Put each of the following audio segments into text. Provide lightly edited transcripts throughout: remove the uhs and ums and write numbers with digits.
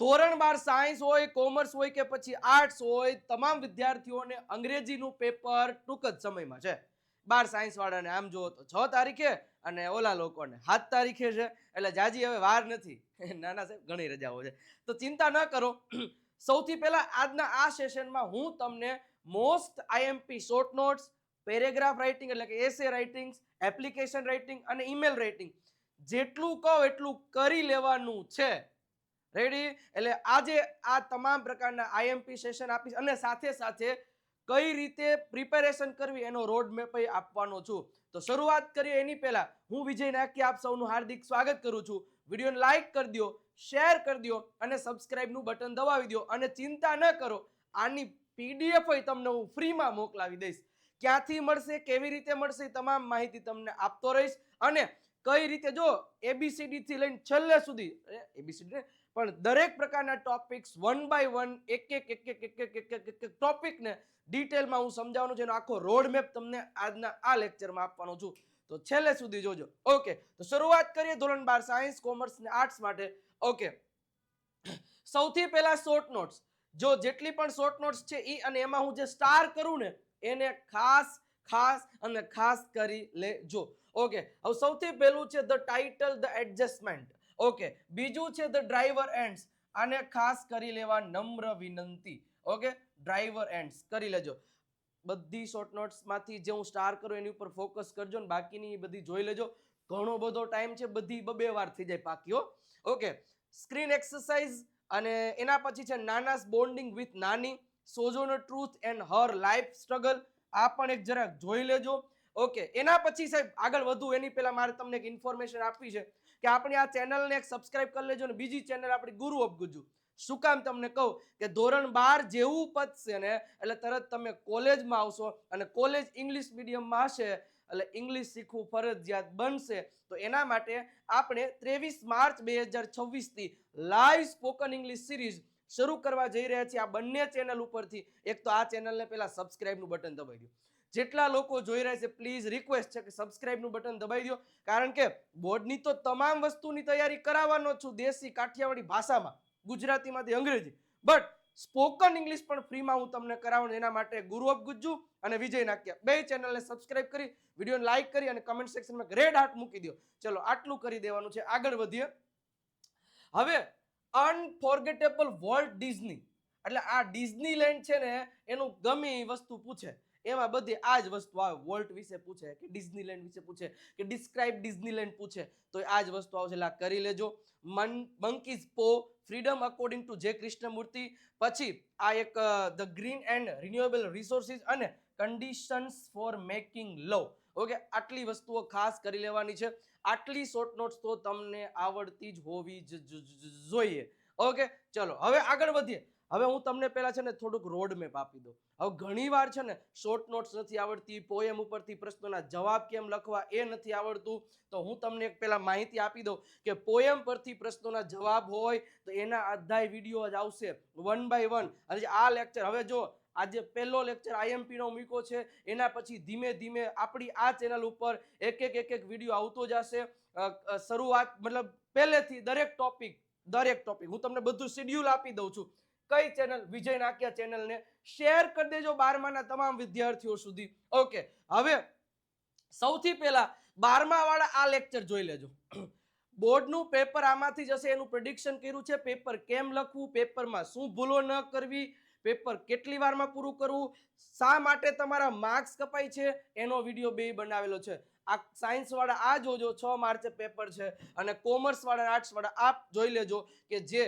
ધોરણ 12 સાયન્સ હોય, કોમર્સ હોય કે પછી આર્ટ્સ હોય, તમામ વિદ્યાર્થીઓને અંગ્રેજીનું પેપર ટૂંક જ સમયમાં છે. 12 સાયન્સ વાળાને આમ જુઓ તો 6 તારીખે અને ઓલા લોકોને 7 તારીખે છે. એટલે જાજી હવે વાર નથી. નાના સાહેબ ઘણી રજાઓ છે, તો ચિંતા ન કરો. સૌથી પહેલા આજના આ સેશનમાં હું તમને most IMP short notes, paragraph writing એટલે કે એસે રાઇટિંગ, એપ્લિકેશન રાઇટિંગ અને ઈમેલ રાઇટિંગ જેટલું કહો એટલું કરી લેવાનું છે. રેડી? એટલે આજે આ તમામ પ્રકારના આઈએમપી સેશન આપીશ અને સાથે સાથે કઈ રીતે પ્રિપેરેશન કરવી એનો રોડ મેપ આપવાનો છું. તો શરૂઆત કરીએ એની પહેલા હું વિજય નાકી આપ સૌનું હાર્દિક સ્વાગત કરું છું. વિડીયોને લાઈક કરી દો, શેર કરી દો અને સબસ્ક્રાઇબનું બટન દબાવી દો. અને ચિંતા ન કરો, આની પીડીએફ તમને હું ફ્રીમાં મોકલાવી દઈશ. ક્યાંથી મળશે, કેવી રીતે મળશે, તમામ માહિતી તમને આપતો રહીશ. અને કઈ રીતે જો એબીસીડી થી લઈને છેલ્લે સુધી એબીસીડી પણ દરેક પ્રકારના ટોપિક્સ વન બાય વન એક ટોપિકને ડિટેલમાં હું સમજાવવાનું છે. એનો આખો રોડ મેપ તમને આજના આ લેક્ચરમાં આપવાનો છું, તો છેલ્લે સુધી જોજો. ઓકે, તો શરૂઆત કરીએ ધોરણ 12 સાયન્સ, કોમર્સ અને આર્ટ્સ માટે. ઓકે, સૌથી પહેલા શોર્ટ નોટ્સ. જો જેટલી પણ શોર્ટ નોટ્સ છે ઈ અને એમાં હું જે સ્ટાર કરું ને એને ખાસ ખાસ અને ખાસ કરી લેજો. ઓકે, હવે સૌથી પહેલું છે the title, the adjustment. Okay, બીજું છે ધ ડ્રાઈવર એન્ડ્સ. આને ખાસ કરી લેવા નમ્ર વિનંતી. ઓકે, ડ્રાઈવર એન્ડ્સ કરી લેજો. બધી શોર્ટ નોટ્સ માંથી જે હું સ્ટાર કરું એની ઉપર ફોકસ કરજો ને બાકીની બધી જોઈ લેજો. ઘણો બધો ટાઈમ છે, બધી બે વાર થઈ જાય પાકી. ઓકે, સ્ક્રીન એક્સરસાઇઝ અને એના પછી છે નાનાસ બોન્ડિંગ વિથ નાની, સોજોનો truth and her life struggle. આ પણ એક જરાક જોઈ લેજો. ઓકે, એના પછી સાહેબ આગળ વધુ એની પહેલા મારે તમને એક ઇન્ફોર્મેશન આપવી છે કે આપણી આ ચેનલને એક સબસ્ક્રાઇબ કરી લેજો ને બીજી ચેનલ આપણી ગુરુ ઓફ ગુજુ. શું કામ તમને કહું કે ધોરણ 12 જેવું પતશે ને એટલે તરત તમે કોલેજમાં આવશો અને કોલેજ ઇંગ્લિશ મીડિયમમાં હશે એટલે ઇંગ્લિશ શીખવું ફરજિયાત બનશે. તો એના માટે આપણે 23 માર્ચ 2026 થી લાઈવ સ્પોકન ઇંગ્લિશ સિરીઝ શરૂ કરવા જઈ રહ્યા છીએ આ બંને ચેનલ ઉપરથી. એક તો આ ચેનલને પહેલા સબસ્ક્રાઇબનું બટન દબાવી દો. જેટલા લોકો જોઈ રહ્યા છે પ્લીઝ રિક્વેસ્ટ છે કે સબસ્ક્રાઇબનું બટન દબાવી દો, કારણ કે બોર્ડની તો તમામ વસ્તુની તૈયારી કરાવવાનો છું દેશી કાઠિયાવાડી ભાષામાં, ગુજરાતીમાંથી અંગ્રેજી, બટ સ્પોકન ઇંગ્લિશ પણ ફ્રીમાં હું તમને કરાવું. એના માટે ગુરુ ઓફ ગુજ્જુ અને વિજય નાકિયા બે ચેનલને સબસ્ક્રાઇબ કરી, વિડીયોને લાઈક કરી અને કમેન્ટ સેક્શનમાં રેડ હાર્ટ મૂકી દો. ચલો આટલું કરી દેવાનું છે, આગળ વધીએ. હવે અનફોર્ગેટેબલ વોલ્ટ ડિઝની એટલે આ ડિઝનીલેન્ડ છે ને એનું ગમે એ વસ્તુ પૂછે એમાં બધી આ જ વસ્તુ આવે. વોલ્ટ વિશે પૂછે કે ડિઝનીલેન્ડ વિશે પૂછે કે ડિસ્ક્રાઇબ ડિઝનીલેન્ડ પૂછે તો આ જ વસ્તુ આવશે. એટલે કરી લેજો. મંકીઝ પો, ફ્રીડમ અકોર્ડિંગ ટુ જે કૃષ્ણમૂર્તિ. પછી આ એક the green and renewable resources અને conditions for making love. Okay, આટલી વસ્તુઓ ખાસ કરી લેવાની છે. આટલી શોર્ટ નોટ્સ તો તમને આવડતી જ હોવી જોઈએ. ઓકે, ચલો હવે આગળ વધીએ. હવે હું તમને પહેલા છે ને થોડુંક રોડ મેપ આપી દઉં. હવે ઘણી વાર છે ને શોર્ટ નોટ્સ નથી આવડતી, પોએમ ઉપરથી પ્રશ્નોના જવાબ કેમ લખવા એ નથી આવડતું, તો હું તમને એક પહેલા માહિતી આપી દઉં કે પોએમ પરથી પ્રશ્નોના જવાબ હોય તો એના અધ્યાય વિડીયો જ આવશે વન બાય વન. અને આ લેક્ચર હવે જો આજે પહેલો લેક્ચર આઈએમપી નો મૂક્યો છે, એના પછી ધીમે ધીમે આપણી આ ચેનલ ઉપર એક વિડીયો આવતો જશે. શરૂઆત મતલબ પહેલેથી દરેક ટોપિક હું તમને બધું શેડ્યુલ આપી દઉં છું. કઈ ચેનલ? વિજય નાકિયા ચેનલને શેર કરી દેજો 12માના તમામ વિદ્યાર્થીઓ સુધી. ઓકે, હવે સૌથી પહેલા 12મા વાળા આ લેક્ચર જોઈ લેજો. બોર્ડનું પેપર આમાંથી જશે, એનું પ્રેડિક્શન કર્યું છે. પેપર કેમ લખવું, પેપરમાં શું ભૂલો ન કરવી, પેપર કેટલી વારમાં પૂરું કરવું, શા માટે તમારા માર્ક્સ કપાય છે એનો વિડીયો બે બનાવેલો છે. આ સાયન્સ વાળા આ જોજો, 6 માર્ચે પેપર છે, અને કોમર્સ વાળા આર્ટ્સ વાળા આપ જોઈ લેજો કે જે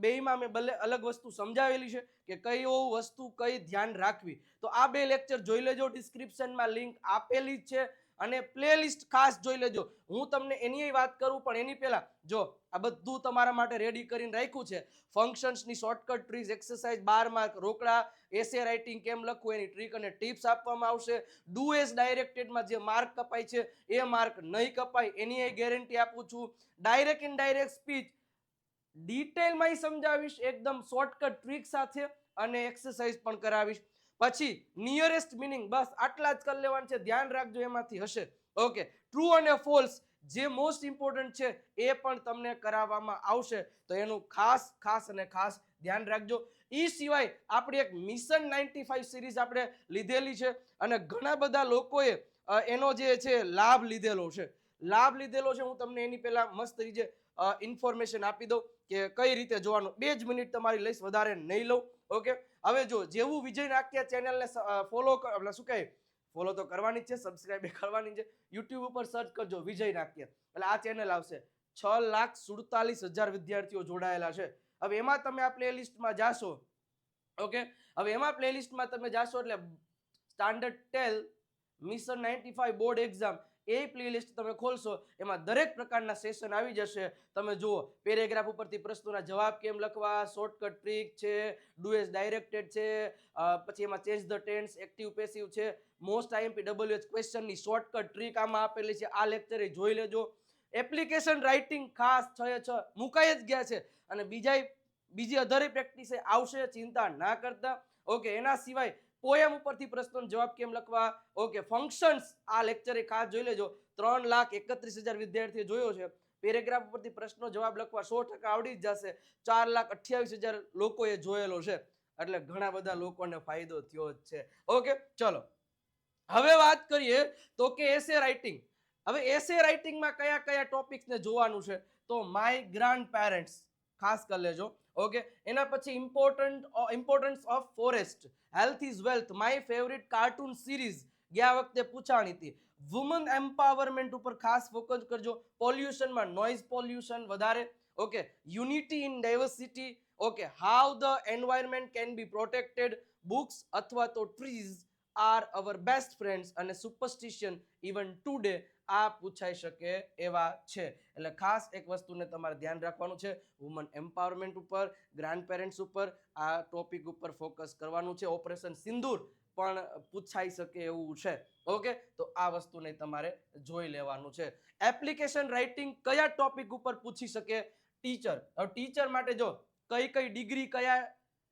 બેયમાં મેં ભલે અલગ વસ્તુ સમજાવેલી છે કે કઈ વસ્તુ કઈ ધ્યાન રાખવી. તો આ બે લેક્ચર જોઈ લેજો, ડિસ્ક્રિપ્શનમાં લિંક આપેલી જ છે. અને પ્લેલિસ્ટ ખાસ જોઈ લેજો. હું તમને એની વાત કરું પણ એની પહેલા જો આ બધું તમારા માટે રેડી કરીને રાખ્યું છે. ફંક્શન્સની શોર્ટકટ ટ્રીઝ એક્સરસાઇઝ 12 માર્ક રોકડા, એસે રાઇટિંગ કેમ લખવું એની ટ્રીક અને ટિપ્સ આપવામાં આવશે. ડુ એસ ડાયરેક્ટેડમાં જે માર્ક કપાય છે એ માર્ક નહીં કપાય એની ગેરંટી આપું છું. ડાયરેક્ટ ઇનડાયરેક્ટ સ્પીચ ડિટેલમાં સમજાવીશ એકદમ શોર્ટકટ ટ્રીક સાથે, અને એક્સરસાઇઝ પણ કરાવીશ. પછી નિયરેસ્ટ મીનિંગ બસ આટલા જ કરી લેવાનું છે, ધ્યાન રાખજો એમાંથી હશે. ઓકે, ટ્રુ અને ફોલ્સ જે મોસ્ટ ઇમ્પોર્ટન્ટ છે એ પણ તમને કરાવવામાં આવશે. તો એનું ખાસ અને ખાસ ધ્યાન રાખજો. એ સિવાય આપણી એક મિશન 95 સિરીઝ આપણે લીધેલી છે અને ઘણા બધા લોકોએ એનો જે છે લાભ લીધેલો છે. હું તમને એની પહેલા મસ્ત રીતે ઇન્ફોર્મેશન આપી દઉં કે કઈ રીતે જોવાનું. 2 જ મિનિટ તમારી લઈશ, વધારે નહીં લઉં. ઓકે, હવે જો જેવું વિજય નાખ્યા ચેનલને ફોલો તો કરવાની જ છે, સબસ્ક્રાઇબ કરવાની છે. યુટ્યુબ ઉપર સર્ચ કરજો વિજય નાખ્યા એટલે આ ચેનલ આવશે. 6,47,000 વિદ્યાર્થીઓ જોડાયેલા છે. હવે એમાં તમે આ પ્લેલિસ્ટમાં જાશો. ઓકે, હવે એમાં પ્લેલિસ્ટમાં તમે જાશો એટલે સ્ટાન્ડર્ડ ટેલ મિશન 95 બોર્ડ એક્ઝામ એ પ્લેલિસ્ટ તમે ખોલશો, એમાં દરેક પ્રકારના સેશન આવી જશે. તમે જુઓ પેરેગ્રાફ ઉપરથી પ્રશ્નોના જવાબ કેમ લખવા, શોર્ટકટ ટ્રીક છે, ડુ એઝ ડાયરેક્ટેડ છે, પછી એમાં change the tense, active passive છે, મોસ્ટ આઈએમપી WH ક્વેશ્ચનની શોર્ટકટ ટ્રીક આમાં આપેલી છે. આ લેક્ચર જોઈ લેજો. એપ્લિકેશન રાઇટિંગ ખાસ 6 મુકાઈ જ ગયા છે અને બીજી અધરી પ્રેક્ટિસ આવશે, ચિંતા ના કરતા. ઓકે, એના સિવાય પોએમ ઉપરથી પ્રશ્નોનો જવાબ કેમ લખવા, ઓકે, ફંક્શન્સ આ લેક્ચરે ખાસ જોઈ લેજો. 3,31,000 વિદ્યાર્થીઓ જોયો છે. પેરેગ્રાફ ઉપરથી પ્રશ્નો જવાબ લખવા 100% આવડી જ જશે. 4,28,000 લોકોએ જોયેલો છે એટલે ઘણા બધા લોકોને ફાયદો થયો જ છે. ઓકે, ચલો હવે વાત કરીએ તો કે એસે રાઇટિંગ. હવે એસે રાઇટિંગમાં કયા કયા ટોપિક્સને જોવાનું છે તો માય ગ્રાન્ડ પેરેન્ટ્સ ખાસ કરી લેજો. ઓકે, એના પછી importance of forest, health is wealth, my favourite cartoon series ગયા વખતે પૂછાણી હતી. વુમન એમ્પાવરમેન્ટ ઉપર ખાસ ફોકસ કરજો. પોલ્યુશનમાં નોઇઝ પોલ્યુશન વધારે. Okay, unity in diversity. Okay, how the environment can be protected, books અથવા તો trees are our best friends અને સુપરસ્ટિશન ઇવન ટુડે આ પૂછાઈ શકે એવા છે. એટલે ખાસ એક વસ્તુને તમારે ધ્યાન રાખવાનું છે, વુમન એમ્પાવરમેન્ટ ઉપર, ગ્રાન્ડ પેરેન્ટ્સ ઉપર આ ટોપિક ઉપર ફોકસ કરવાનું છે. ઓપરેશન સિંદૂર પણ પૂછાઈ શકે એવું છે. ઓકે, તો આ વસ્તુને તમારે જોઈ લેવાનું છે. એપ્લિકેશન રાઇટિંગ કયા ટોપિક ઉપર પૂછી શકે ટીચર. હવે ટીચર માટે જો કઈ ડિગ્રી કયા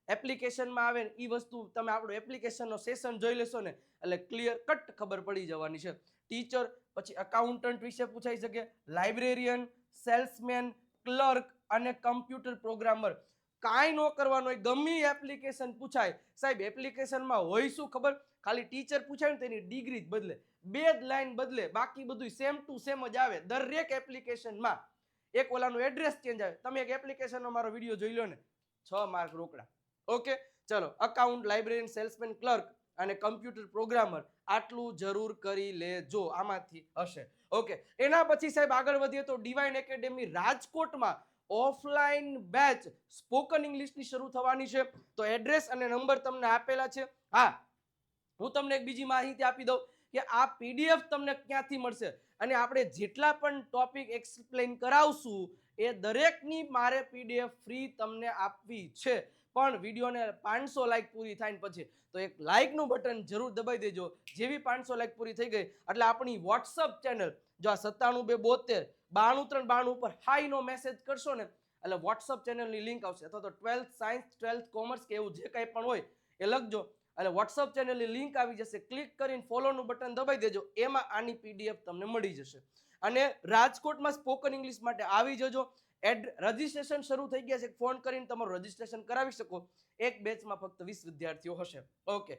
એપ્લિકેશનમાં આવે એ વસ્તુ તમે આપણું એપ્લિકેશનનો સેશન જોઈ લેશો ને એટલે ક્લિયર કટ ખબર પડી જવાની છે. ટીચર પછી અકાઉન્ટન્ટ વિશે પૂછાઈ શકે, લાઇબ્રેરિયન, સેલ્સમેન, ક્લર્ક અને કમ્પ્યુટર પ્રોગ્રામર. કાંઈ ન કરવાનું હોય, ગમે એપ્લિકેશન પૂછાય. સાહેબ એપ્લિકેશનમાં હોય શું ખબર, ખાલી ટીચર પૂછાય ને તેની ડિગ્રી જ બદલે, 2 જ લાઈન બદલે, બાકી બધું સેમ ટુ સેમ જ આવે દરેક એપ્લિકેશનમાં. એક ઓલાનું એડ્રેસ ચેન્જ આવે. તમે એક એપ્લિકેશનનો મારો વિડીયો જોઈ લો ને, 6 માર્ક રોકડા. ઓકે, ચલો અકાઉન્ટ, લાઇબ્રેરિયન, સેલ્સમેન, ક્લર્ક અને કમ્પ્યુટર પ્રોગ્રામર આટલું જરૂર કરી લેજો, આમાંથી હશે. ઓકે, એના પછી સાહેબ આગળ વધીએ તો ડિવાઇન એકેડેમી રાજકોટમાં ઓફલાઈન બેચ સ્પોકન ઇંગ્લિશની શરૂ થવાની છે. તો એડ્રેસ અને નંબર તમને આપેલા છે. હા, હું તમને એક બીજી માહિતી આપી દઉં કે આ પીડીએફ તમને ક્યાંથી મળશે અને આપણે જેટલા પણ ટોપિક એક્સપ્લેન કરાવશું એ દરેકની મારે પીડીએફ ફ્રી તમને આપવી છે. પણ વિડીયોને 500 લાઈક પૂરી થાય પછી તો એક લાઈકનું બટન જરૂર દબાઈ દેજો. જેવી 500 લાઈક પૂરી થઈ ગઈ એટલે આપણી વોટ્સઅપ ચેનલ જો આ 97 272 93 92 ઉપર હાઈ નો મેસેજ કરશો ને એટલે વોટ્સઅપ ચેનલની લિંક આવશે. અથવા તો 12th સાયન્સ 12th કોમર્સ કે એવું જે કંઈ પણ હોય એ લખજો એટલે વોટ્સઅપ ચેનલની લિંક આવી જશે. ક્લિક કરીને ફોલોનું બટન દબાઈ દેજો, એમાં આની પીડીએફ તમને મળી જશે. અને રાજકોટમાં સ્પોકન ઇંગ્લિશ માટે આવી જજો. રજીસ્ટ્રેશન શરૂ થઈ ગયા છે. ફોન કરીને તમારું રજીસ્ટ્રેશન કરાવી શકો. એક બેચમાં ફક્ત 20 વિદ્યાર્થીઓ હશે. ઓકે,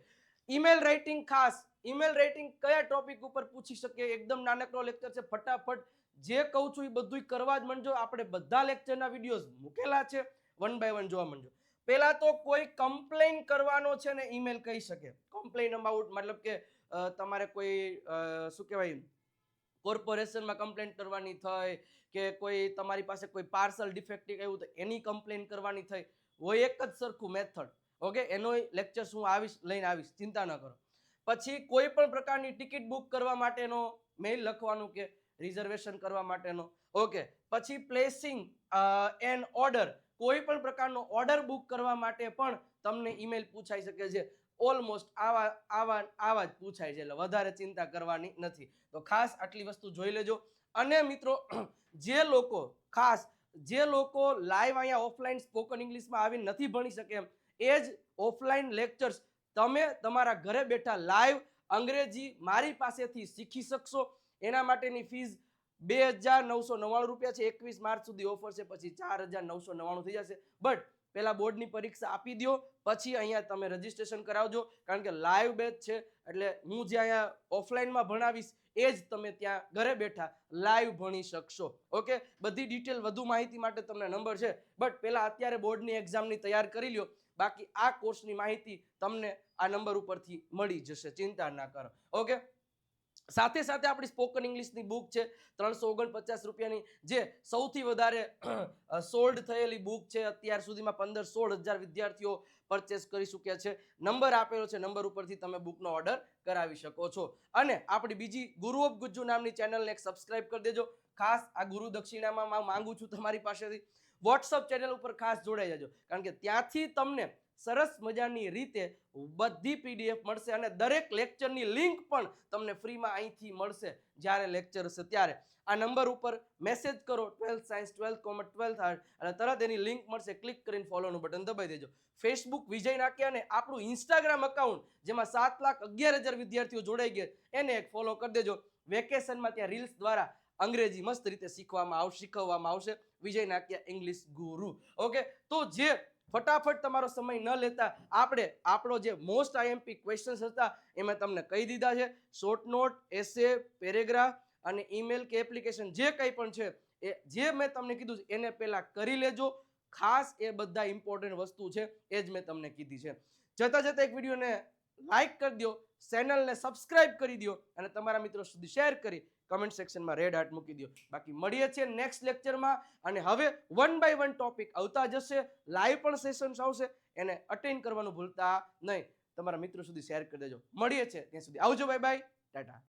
ઈમેલ રાઇટિંગ ખાસ. ઈમેલ રાઇટિંગ કયા ટોપિક ઉપર પૂછી શકે, એકદમ નાનકડો લેક્ચર છે. ફટાફટ જે કહું છું એ બધું કરવા જ માંડજો. આપણે બધા લેક્ચરના વિડીયોઝ મૂકેલા છે, 1 by 1 જોવા માંડજો. પહેલા તો કોઈ કમ્પ્લેન કરવાનો છે ને ઈમેલ કહી શકે. કમ્પ્લેન અબાઉટ મતલબ કે તમારે કોઈ શું કહેવાય કોર્પોરેશનમાં કમ્પ્લેન કરવાની થઈ કે કોઈ તમારી પાસે કોઈ પાર્સલ ડિફેક્ટિવ આવ્યું તો એની કમ્પ્લેન કરવાની થઈ હોય, એક જ સરખું મેથડ. ઓકે, એનો લેક્ચર્સ હું લઈને આવીશ, ચિંતા ન કરો. પછી કોઈ પણ પ્રકારની ટિકિટ બુક કરવા માટેનો મેઇલ લખવાનું કે રિઝર્વેશન કરવા માટેનો. ઓકે, પછી પ્લેસિંગ એન ઓર્ડર, કોઈ પણ પ્રકારનો ઓર્ડર બુક કરવા માટે પણ તમને ઈમેલ પૂછાઈ શકે છે. ઓલમોસ્ટ આવા જ પૂછાય છે એટલે વધારે ચિંતા કરવાની નથી. તો ખાસ આટલી વસ્તુ જોઈ લેજો. અને મિત્રો જે લોકો લાઈવ અહીંયા ઓફલાઈન સ્પોકન ઇંગ્લિશમાં આવી નથી ભણી શકે એમ એ જ ઓફલાઈન લેક્ચર્સ તમે તમારા ઘરે બેઠા લાઈવ અંગ્રેજી મારી પાસેથી શીખી શકશો. એના માટેની ફીઝ ₹2,999 છે. 21 માર્ચ સુધી ઓફર છે, પછી 4,999 થઈ જશે. બટ પહેલા બોર્ડની પરીક્ષા આપી દો, પછી અહીંયા તમે રજીસ્ટ્રેશન કરાવજો, કારણ કે લાઈવ બેચ છે. એટલે હું જે અહીંયા ઓફલાઈનમાં ભણાવીશ એ જ તમે ત્યાં ઘરે બેઠા લાઈવ ભણી શકશો. ઓકે, બધી ડિટેલ વધુ માહિતી માટે તમને નંબર છે, બટ પહેલા અત્યારે બોર્ડની એક્ઝામની તૈયાર કરી લ્યો. બાકી આ કોર્સની માહિતી તમને આ નંબર ઉપરથી મળી જશે, ચિંતા ના કરો. ઓકે, સાથે સાથે આપણી સ્પોકન ઇંગ્લિશની બુક છે ₹349 જે સૌથી વધારે સોલ્ડ થયેલી બુક છે. અત્યાર સુધીમાં 15-16 હજાર વિદ્યાર્થીઓ પરચેસ કરી ચૂક્યા છે. નંબર આપેલો છે, નંબર ઉપરથી તમે બુકનો ઓર્ડર કરાવી શકો છો. અને આપણી બીજી ગુરુ ઓફ ગુજ્જુ નામની ચેનલને એક સબસ્ક્રાઇબ કરી દેજો. ખાસ આ ગુરુ દક્ષિણામાં માંગુ છું તમારી પાસેથી. વોટ્સઅપ ચેનલ ઉપર ખાસ જોડાઈ જજો, કારણ કે ત્યાંથી તમને સરસ મજાની રીતે બધી PDF મળશે અને દરેક લેક્ચરની લિંક પણ તમને ફ્રીમાં અહીંથી મળશે જ્યારે લેક્ચર હશે ત્યારે. આ નંબર ઉપર મેસેજ કરો 12th science 12th commerce 12th art અને તરત એની લિંક મળશે. ક્લિક કરીને ફોલોનું બટન દબાઈ દેજો. ફેસબુક વિજય નાખ્યા અને આપણું ઇન્સ્ટાગ્રામ અકાઉન્ટ જેમાં 7,11,000 વિદ્યાર્થીઓ જોડાઈ ગયા એને એક ફોલો કરી દેજો. વેકેશનમાં ત્યાં રીલ્સ દ્વારા અંગ્રેજી મસ્ત રીતે શીખવવામાં આવશે. વિજય નાખ્યા ઇંગ્લિશ ગુરુ. ઓકે, તો જે ફટાફટ તમારો સમય ન લેતા આપણે આપણો જે મોસ્ટ IMP ક્વેશ્ચન્સ હતા એમાં તમને કહી દીધા છે. શોર્ટ નોટ, એસે, પેરેગ્રાફ અને ઈમેલ કે એપ્લિકેશન જે કંઈ પણ છે એ જે મેં તમને કીધું છે એને પહેલા કરી લેજો. ખાસ એ બધા ઇમ્પોર્ટન્ટ વસ્તુ છે એ જ મેં તમને કીધી છે. જતા એક વિડીયોને લાઈક કરી દો, ચેનલને સબસ્ક્રાઇબ કરી દો અને તમારા મિત્રો સુધી શેર કરી કમેન્ટ સેક્શનમાં રેડ હાર્ટ મૂકી દો. બાકી મળીએ છીએ નેક્સ્ટ લેક્ચરમાં. અને હવે 1 by 1 ટોપિક આવતા જશે, લાઈવ પણ સેશન્સ આવશે, એને અટેન્ડ કરવાનું ભૂલતા નહીં. તમારા મિત્રો સુધી શેર કરી દેજો. મળીએ છીએ ત્યાં સુધી. આવજો, બાય બાય, ટાટા.